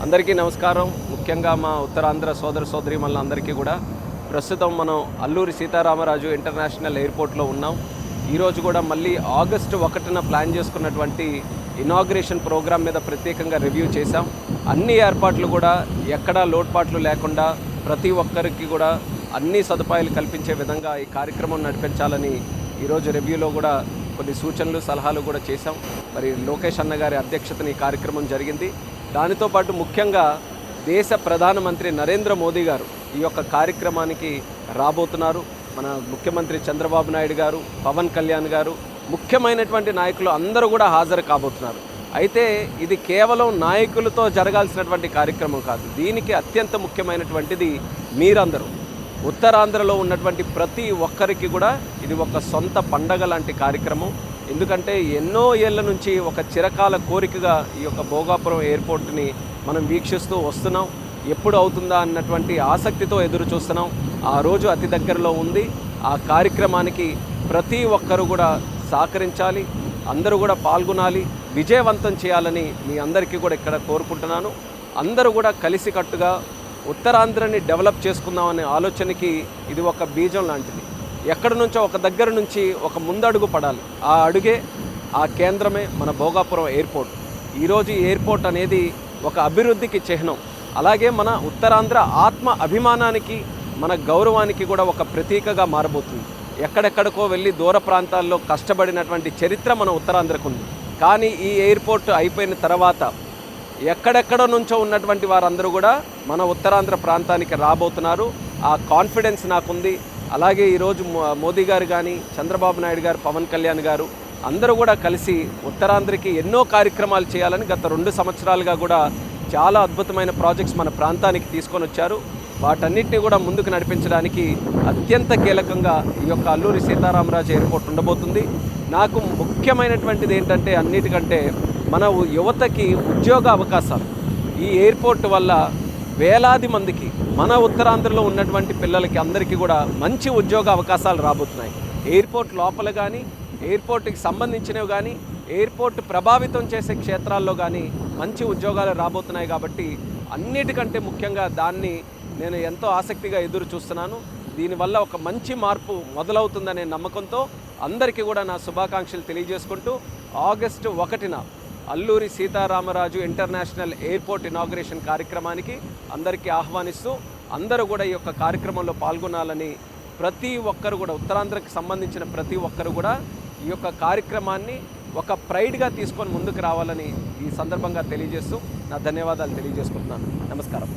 అందరికీ నమస్కారం. ముఖ్యంగా మా ఉత్తరాంధ్ర సోదర సోదరీమణులందరికీ కూడా ప్రస్తుతం మనం అల్లూరి సీతారామరాజు ఇంటర్నేషనల్ ఎయిర్పోర్ట్లో ఉన్నాం. ఈరోజు కూడా మళ్ళీ ఆగస్టు 1న ప్లాన్ చేసుకున్నటువంటి ఇనాగ్రేషన్ ప్రోగ్రామ్ మీద ప్రత్యేకంగా రివ్యూ చేశాం. అన్ని ఏర్పాట్లు కూడా ఎక్కడా లోటుపాట్లు లేకుండా ప్రతి ఒక్కరికి కూడా అన్ని సదుపాయాలు కల్పించే విధంగా ఈ కార్యక్రమం నడిపించాలని ఈరోజు రివ్యూలో కూడా కొన్ని సూచనలు సలహాలు కూడా చేశాం. మరి లోకేష్ అన్న గారి అధ్యక్షతన ఈ కార్యక్రమం జరిగింది. దానితో పాటు ముఖ్యంగా దేశ ప్రధానమంత్రి నరేంద్ర మోదీ గారు ఈ యొక్క కార్యక్రమానికి రాబోతున్నారు. మన ముఖ్యమంత్రి చంద్రబాబు నాయుడు గారు, పవన్ కళ్యాణ్ గారు, ముఖ్యమైనటువంటి నాయకులు అందరూ కూడా హాజరు కాబోతున్నారు. అయితే ఇది కేవలం నాయకులతో జరగాల్సినటువంటి కార్యక్రమం కాదు. దీనికి అత్యంత ముఖ్యమైనటువంటిది మీరందరూ, ఉత్తరాంధ్రలో ఉన్నటువంటి ప్రతి ఒక్కరికి కూడా ఇది ఒక సొంత పండగ లాంటి కార్యక్రమం. ఎందుకంటే ఎన్నో ఏళ్ల నుంచి ఒక చిరకాల కోరికగా ఈ యొక్క భోగాపురం ఎయిర్పోర్ట్ని మనం వీక్షిస్తూ వస్తున్నాం. ఎప్పుడు అవుతుందా అన్నటువంటి ఆసక్తితో ఎదురు చూస్తున్నాం. ఆ రోజు అతి దగ్గరలో ఉంది. ఆ కార్యక్రమానికి ప్రతి ఒక్కరు కూడా సహకరించాలి, అందరూ కూడా పాల్గొనాలి, విజయవంతం చేయాలని మీ అందరికీ కూడా ఇక్కడ కోరుకుంటున్నాను. అందరూ కూడా కలిసికట్టుగా ఉత్తరాంధ్రని డెవలప్ చేసుకుందామనే ఆలోచనకి ఇది ఒక బీజం లాంటిది. ఎక్కడి నుంచో ఒక దగ్గర నుంచి ఒక ముందడుగు పడాలి. ఆ అడుగే, ఆ కేంద్రమే మన భోగాపురం ఎయిర్పోర్ట్. ఈరోజు ఈ ఎయిర్పోర్ట్ అనేది ఒక అభివృద్ధికి చిహ్నం. అలాగే మన ఉత్తరాంధ్ర ఆత్మ అభిమానానికి, మన గౌరవానికి కూడా ఒక ప్రతీకగా మారబోతుంది. ఎక్కడెక్కడికో వెళ్ళి దూర ప్రాంతాల్లో కష్టపడినటువంటి చరిత్ర మన ఉత్తరాంధ్రకు ఉంది. కానీ ఈ ఎయిర్పోర్ట్ అయిపోయిన తర్వాత ఎక్కడెక్కడ నుంచో ఉన్నటువంటి వారందరూ కూడా మన ఉత్తరాంధ్ర ప్రాంతానికి రాబోతున్నారు. ఆ కాన్ఫిడెన్స్ నాకుంది. అలాగే ఈరోజు మోదీ గారు కానీ, చంద్రబాబు నాయుడు గారు, పవన్ కళ్యాణ్ గారు అందరూ కూడా కలిసి ఉత్తరాంధ్రకి ఎన్నో కార్యక్రమాలు చేయాలని గత 2 సంవత్సరాలుగా కూడా చాలా అద్భుతమైన ప్రాజెక్ట్స్ మన ప్రాంతానికి తీసుకొని వచ్చారు. వాటన్నిటిని కూడా ముందుకు నడిపించడానికి అత్యంత కీలకంగా ఈ యొక్క అల్లూరి సీతారామరాజు ఎయిర్పోర్ట్ ఉండబోతుంది. నాకు ముఖ్యమైనటువంటిది ఏంటంటే అన్నిటికంటే మన యువతకి ఉద్యోగ అవకాశాలు. ఈ ఎయిర్పోర్ట్ వల్ల వేలాది మందికి, మన ఉత్తరాంధ్రలో ఉన్నటువంటి పిల్లలకి అందరికీ కూడా మంచి ఉద్యోగ అవకాశాలు రాబోతున్నాయి. ఎయిర్పోర్ట్ లోపల కానీ, ఎయిర్పోర్ట్కి సంబంధించినవి కానీ, ఎయిర్పోర్ట్ ప్రభావితం చేసే క్షేత్రాల్లో కానీ మంచి ఉద్యోగాలు రాబోతున్నాయి. కాబట్టి అన్నిటికంటే ముఖ్యంగా దాన్ని నేను ఎంతో ఆసక్తిగా ఎదురు చూస్తున్నాను. దీనివల్ల ఒక మంచి మార్పు మొదలవుతుందనే నమ్మకంతో అందరికీ కూడా నా శుభాకాంక్షలు తెలియజేసుకుంటూ ఆగస్టు 1న Alluri Seetharamaraju international airport inauguration కార్యక్రమానికి అందరికీ ఆహ్వానిస్తూ అందరూ కూడా ఈ యొక్క కార్యక్రమంలో పాల్గొనాలని, ప్రతి ఒక్కరు కూడా ఉత్తరాంధ్రకి సంబంధించిన ప్రతి ఒక్కరు కూడా ఈ యొక్క కార్యక్రమాన్ని ఒక ప్రైడ్గా తీసుకొని ముందుకు రావాలని ఈ సందర్భంగా తెలియజేస్తూ నా ధన్యవాదాలు తెలియజేసుకుంటున్నాను. నమస్కారం.